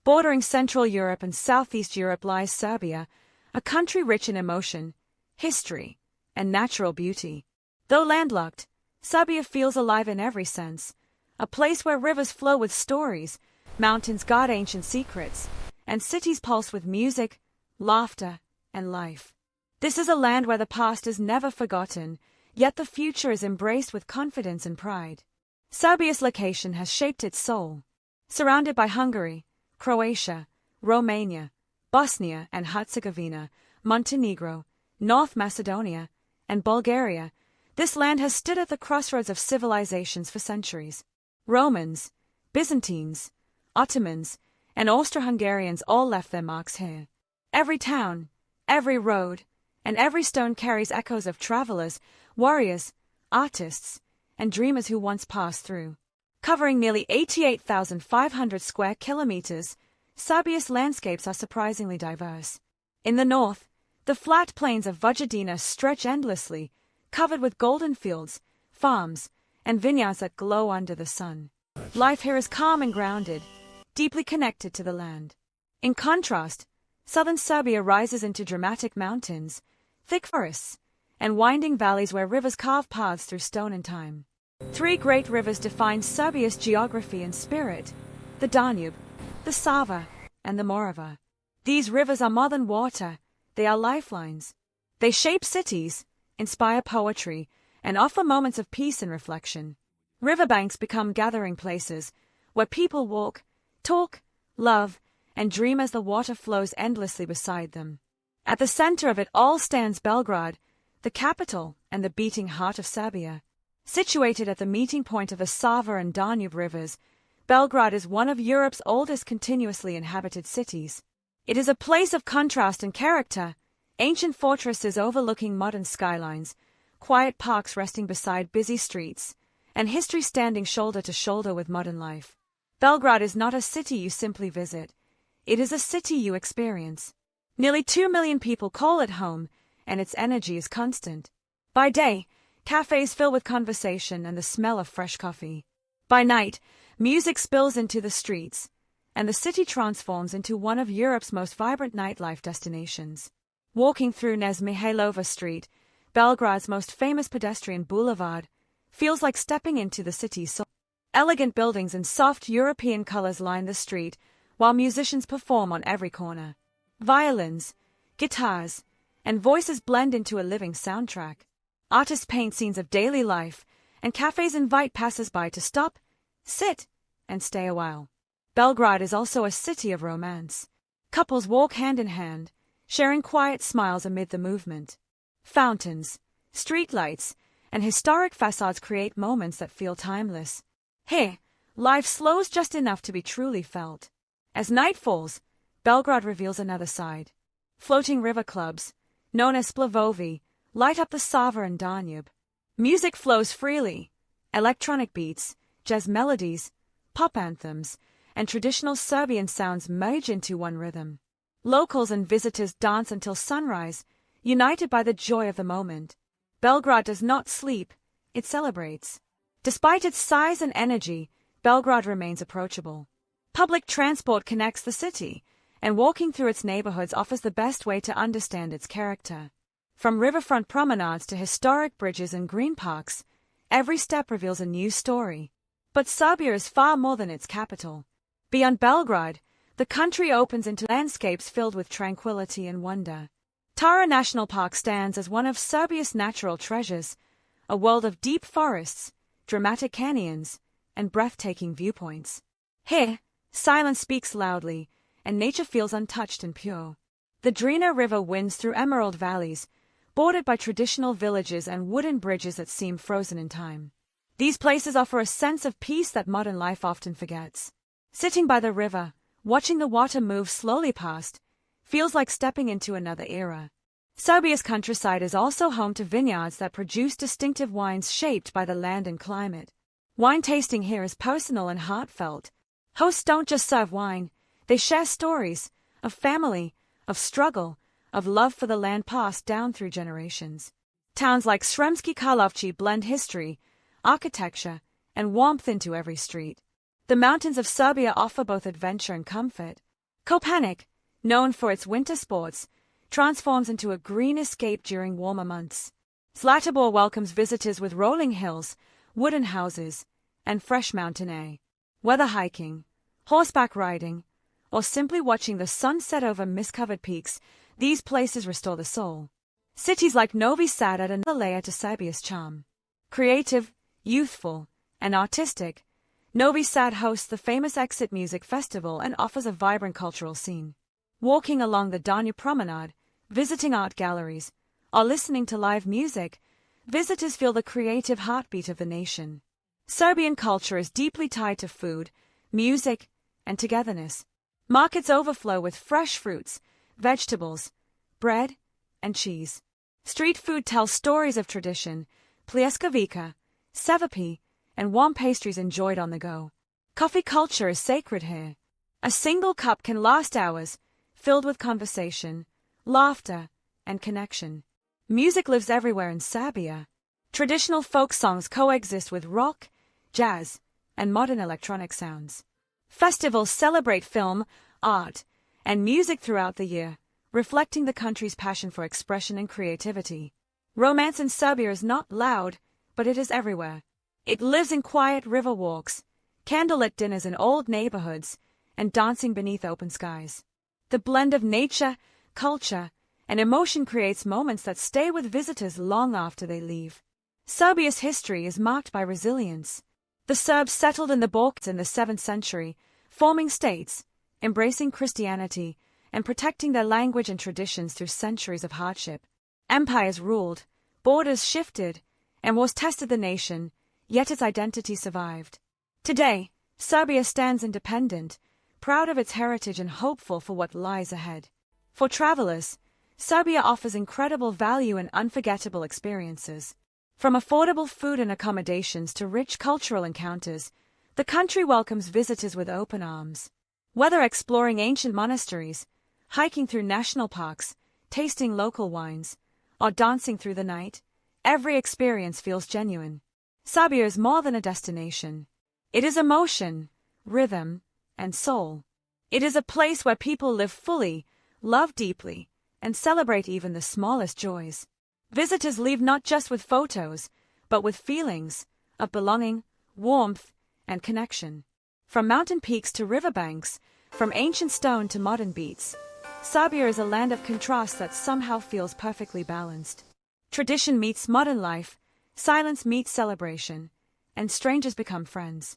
Bordering Central Europe and Southeast Europe lies Serbia, a country rich in emotion, history, and natural beauty. Though landlocked, Serbia feels alive in every sense, a place where rivers flow with stories, mountains guard ancient secrets, and cities pulse with music, laughter, and life. This is a land where the past is never forgotten, yet the future is embraced with confidence and pride. Serbia's location has shaped its soul. Surrounded by Hungary, Croatia, Romania, Bosnia and Herzegovina, Montenegro, North Macedonia, and Bulgaria, this land has stood at the crossroads of civilizations for centuries. Romans, Byzantines, Ottomans, and Austro-Hungarians all left their marks here. Every town, every road, and every stone carries echoes of travelers, warriors, artists, and dreamers who once passed through. Covering nearly 88,500 square kilometers, Serbia's landscapes are surprisingly diverse. In the north, the flat plains of Vojvodina stretch endlessly, covered with golden fields, farms, and vineyards that glow under the sun. Life here is calm and grounded, deeply connected to the land. In contrast, southern Serbia rises into dramatic mountains, thick forests, and winding valleys where rivers carve paths through stone and time. Three great rivers define Serbia's geography and spirit: the Danube, the Sava, and the Morava. These rivers are more than water, they are lifelines. They shape cities, inspire poetry, and offer moments of peace and reflection. Riverbanks become gathering places, where people walk, talk, love, and dream as the water flows endlessly beside them. At the center of it all stands Belgrade, the capital and the beating heart of Serbia. Situated at the meeting point of the Sava and Danube rivers, Belgrade is one of Europe's oldest continuously inhabited cities. It is a place of contrast and character: ancient fortresses overlooking modern skylines, quiet parks resting beside busy streets, and history standing shoulder to shoulder with modern life. Belgrade is not a city you simply visit. It is a city you experience. Nearly 2 million people call it home, and its energy is constant. By day, cafes fill with conversation and the smell of fresh coffee. By night, music spills into the streets, and the city transforms into one of Europe's most vibrant nightlife destinations. Walking through Knez Mihailova Street, Belgrade's most famous pedestrian boulevard, feels like stepping into the city's soul. Elegant buildings and soft European colors line the street, while musicians perform on every corner. Violins, guitars, and voices blend into a living soundtrack. Artists paint scenes of daily life, and cafes invite passers-by to stop, sit, and stay a while. Belgrade is also a city of romance. Couples walk hand in hand, sharing quiet smiles amid the movement. Fountains, streetlights, and historic facades create moments that feel timeless. Here, life slows just enough to be truly felt. As night falls, Belgrade reveals another side. Floating river clubs, known as splavovi, light up the Sava and Danube. Music flows freely. Electronic beats, jazz melodies, pop anthems, and traditional Serbian sounds merge into one rhythm. Locals and visitors dance until sunrise, united by the joy of the moment. Belgrade does not sleep, it celebrates. Despite its size and energy, Belgrade remains approachable. Public transport connects the city, and walking through its neighborhoods offers the best way to understand its character. From riverfront promenades to historic bridges and green parks, every step reveals a new story. But Serbia is far more than its capital. Beyond Belgrade, the country opens into landscapes filled with tranquility and wonder. Tara National Park stands as one of Serbia's natural treasures, a world of deep forests, dramatic canyons, and breathtaking viewpoints. Here, silence speaks loudly, and nature feels untouched and pure. The Drina River winds through emerald valleys, bordered by traditional villages and wooden bridges that seem frozen in time. These places offer a sense of peace that modern life often forgets. Sitting by the river, watching the water move slowly past, feels like stepping into another era. Serbia's countryside is also home to vineyards that produce distinctive wines shaped by the land and climate. Wine tasting here is personal and heartfelt. Hosts don't just serve wine, they share stories of family, of struggle, of love for the land passed down through generations. Towns like Sremski Karlovci blend history, architecture, and warmth into every street. The mountains of Serbia offer both adventure and comfort. Kopanik, known for its winter sports, transforms into a green escape during warmer months. Zlatibor welcomes visitors with rolling hills, wooden houses, and fresh mountain air. Whether hiking, horseback riding, or simply watching the sunset over mist-covered peaks, these places restore the soul. Cities like Novi Sad add another layer to Serbia's charm. Creative, youthful, and artistic, Novi Sad hosts the famous Exit Music Festival and offers a vibrant cultural scene. Walking along the Danube Promenade, visiting art galleries, or listening to live music, visitors feel the creative heartbeat of the nation. Serbian culture is deeply tied to food, music, and togetherness. Markets overflow with fresh fruits, vegetables, bread, and cheese. Street food tells stories of tradition, pljeskavica, cevapi, and warm pastries enjoyed on the go. Coffee culture is sacred here. A single cup can last hours, filled with conversation, laughter, and connection. Music lives everywhere in Serbia. Traditional folk songs coexist with rock, jazz, and modern electronic sounds. Festivals celebrate film, art, and music throughout the year, reflecting the country's passion for expression and creativity. Romance in Serbia is not loud, but it is everywhere. It lives in quiet river walks, candlelit dinners in old neighborhoods, and dancing beneath open skies. The blend of nature, culture, and emotion creates moments that stay with visitors long after they leave. Serbia's history is marked by resilience. The Serbs settled in the Balkans in the 7th century, forming states, embracing Christianity, and protecting their language and traditions through centuries of hardship. Empires ruled, borders shifted, and wars tested the nation, yet its identity survived. Today, Serbia stands independent, proud of its heritage and hopeful for what lies ahead. For travelers, Serbia offers incredible value and unforgettable experiences. From affordable food and accommodations to rich cultural encounters, the country welcomes visitors with open arms. Whether exploring ancient monasteries, hiking through national parks, tasting local wines, or dancing through the night, every experience feels genuine. Serbia is more than a destination. It is emotion, rhythm, and soul. It is a place where people live fully, love deeply, and celebrate even the smallest joys. Visitors leave not just with photos, but with feelings of belonging, warmth, and connection. From mountain peaks to riverbanks, from ancient stone to modern beats, Serbia is a land of contrast that somehow feels perfectly balanced. Tradition meets modern life, silence meets celebration, and strangers become friends.